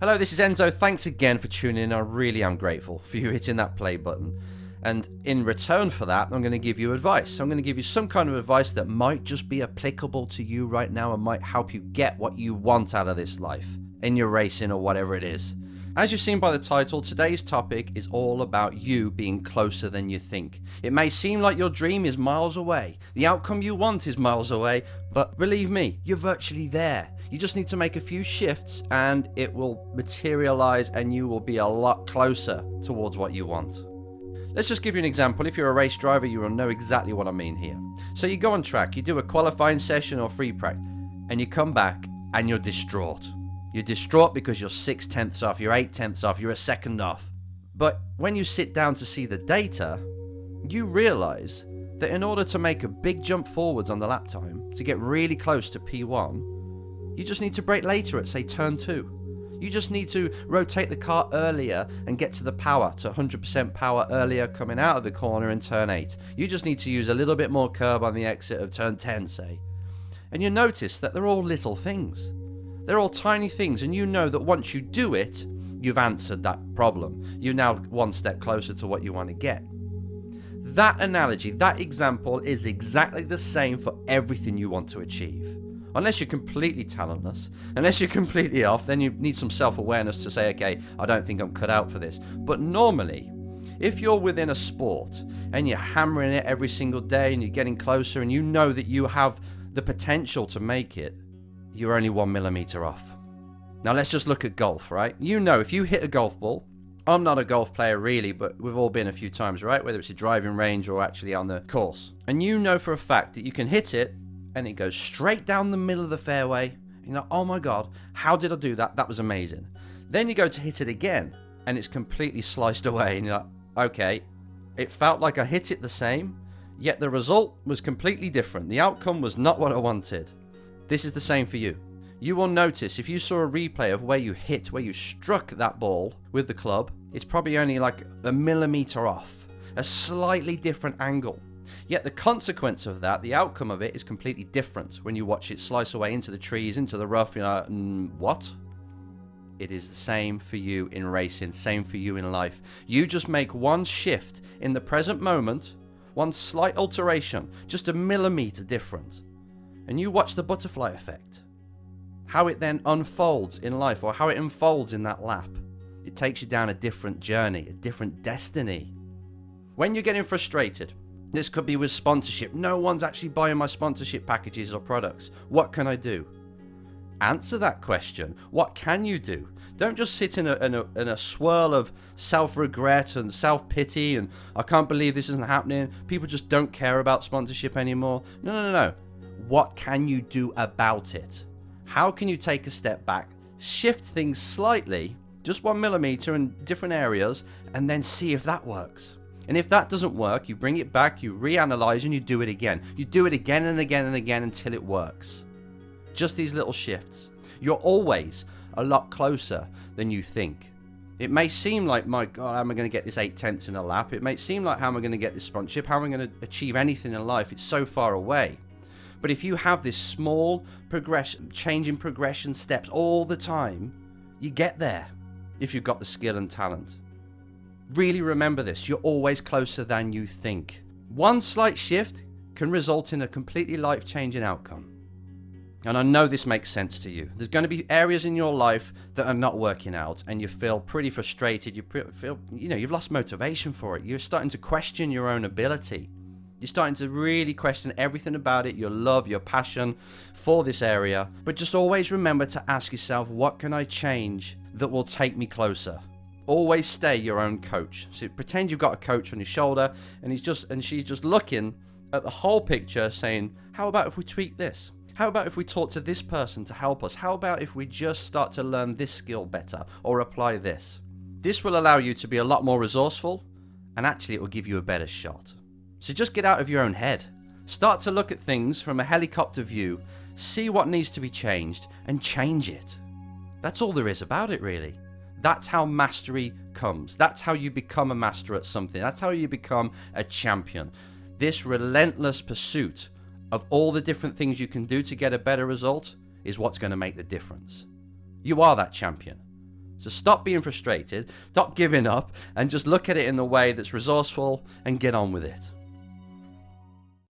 Hello, this is Enzo. Thanks again for tuning in. I really am grateful for you hitting that play button. And in return for that, I'm going to give you advice. I'm going to give you some kind of advice that might just be applicable to you right now and might help you get what you want out of this life, in your racing or whatever it is. As you've seen by the title, today's topic is all about you being closer than you think. It may seem like your dream is miles away, the outcome you want is miles away, but believe me, you're virtually there. You just need to make a few shifts and it will materialize and you will be a lot closer towards what you want. Let's just give you an example. If you're a race driver, you will know exactly what I mean here. So you go on track, you do a qualifying session or free practice, and you come back and you're distraught. You're distraught because you're 6/10 off, you're 8/10 off, you're a second off. But when you sit down to see the data, you realize that in order to make a big jump forwards on the lap time, to get really close to P1, you just need to brake later at, say, turn 2. You just need to rotate the car earlier and get to the power, to 100% power earlier coming out of the corner in turn 8. You just need to use a little bit more curb on the exit of turn 10, say. And you notice that they're all little things. They're all tiny things, and you know that once you do it, you've answered that problem. You're now one step closer to what you want to get. That analogy, that example is exactly the same for everything you want to achieve. Unless you're completely talentless, unless you're completely off, then you need some self-awareness to say, okay, I don't think I'm cut out for this. But normally, if you're within a sport and you're hammering it every single day and you're getting closer and you know that you have the potential to make it, you're only 1 millimeter off. Now let's just look at golf, right? You know, if you hit a golf ball, I'm not a golf player really, but we've all been a few times, right? Whether it's a driving range or actually on the course. And you know for a fact that you can hit it and it goes straight down the middle of the fairway. You're like, oh my God, how did I do that? That was amazing. Then you go to hit it again and it's completely sliced away. And you're like, okay, it felt like I hit it the same, yet the result was completely different. The outcome was not what I wanted. This is the same for you. You will notice if you saw a replay of where you hit, where you struck that ball with the club, it's probably only like a millimeter off, a slightly different angle. Yet the consequence of that, the outcome of it, is completely different. When you watch it slice away into the trees, into the rough, you're like, what? It is the same for you in racing, same for you in life. You just make one shift in the present moment, one slight alteration, just a millimeter different, and you watch the butterfly effect. How it then unfolds in life, or how it unfolds in that lap. It takes you down a different journey, a different destiny. When you're getting frustrated, this could be with sponsorship. No one's actually buying my sponsorship packages or products. What can I do? Answer that question. What can you do? Don't just sit in a swirl of self-regret and self-pity and I can't believe this isn't happening. People just don't care about sponsorship anymore. No. What can you do about it? How can you take a step back, shift things slightly, just 1 millimeter in different areas, and then see if that works? And if that doesn't work, you bring it back, you reanalyze, and you do it again. You do it again and again and again until it works. Just these little shifts. You're always a lot closer than you think. It may seem like, my God, how am I going to get this 8/10 in a lap? It may seem like, how am I going to get this sponsorship? How am I going to achieve anything in life? It's so far away. But if you have this small progression, change in progression steps all the time, you get there if you've got the skill and talent. Really remember this, you're always closer than you think. One slight shift can result in a completely life-changing outcome. And I know this makes sense to you. There's going to be areas in your life that are not working out and you feel pretty frustrated, you feel, you've lost motivation for it. You're starting to question your own ability. You're starting to really question everything about it, your love, your passion for this area. But just always remember to ask yourself, what can I change that will take me closer? Always stay your own coach. So pretend you've got a coach on your shoulder and she's just looking at the whole picture saying, how about if we tweak this? How about if we talk to this person to help us? How about if we just start to learn this skill better or apply this? This will allow you to be a lot more resourceful and actually it will give you a better shot. So just get out of your own head. Start to look at things from a helicopter view, see what needs to be changed and change it. That's all there is about it, really. That's how mastery comes. That's how you become a master at something. That's how you become a champion. This relentless pursuit of all the different things you can do to get a better result is what's going to make the difference. You are that champion. So stop being frustrated, stop giving up, and just look at it in the way that's resourceful and get on with it.